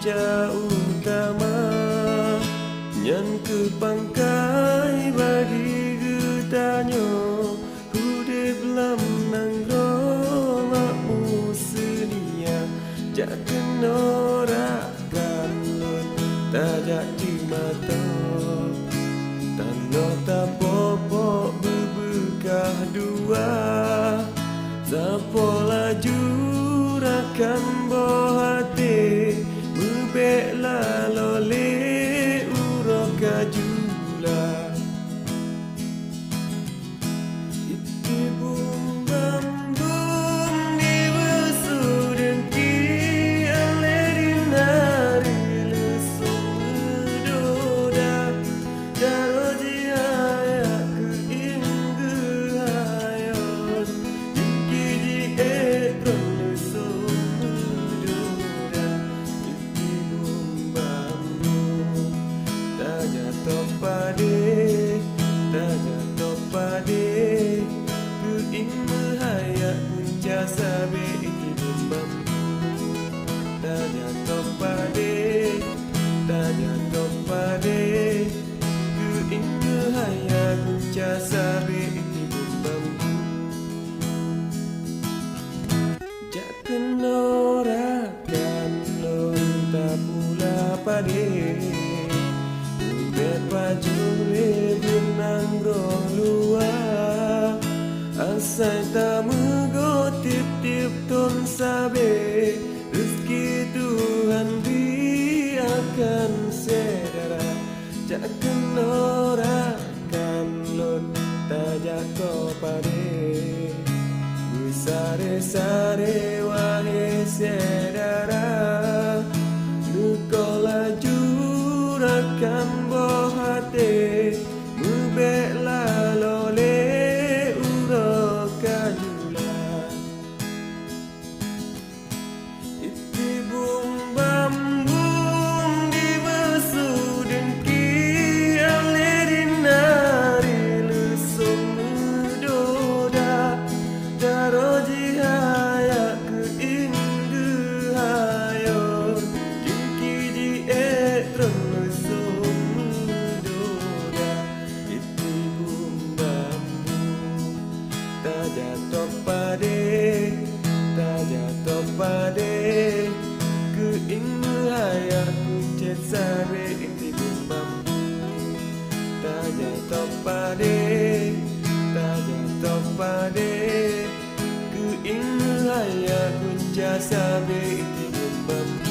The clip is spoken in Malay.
punca utama nyan ke pangkai bagi getanyo hude belam nanggro mak musenia jak kenora galon tajak di mata tano tapopok bebekah dua Zapo laju rakan bohate Bebek lalole uroka jula Iti bum bam bum ni besudin ki alerin hari lesung doda Daro jihaya ke ingge hayon Sabe iti bumbam Tanya topade Tanya topade Ku inge haya kunca sabe iti bumbam Jak kenora dan lonta pula pade Ubet pajure benang luar Asai tamu tip-tip ton sabe rezeki Tuhan di akan sedara jak kenora kan lon tajak ko pade besare-sare wahe sedara nukola jurakan bohate mubek lalole uroka Pade ke inge haya ku cet sare iti bumbam Taja topade ke inge haya ku cet sabe iti bumbam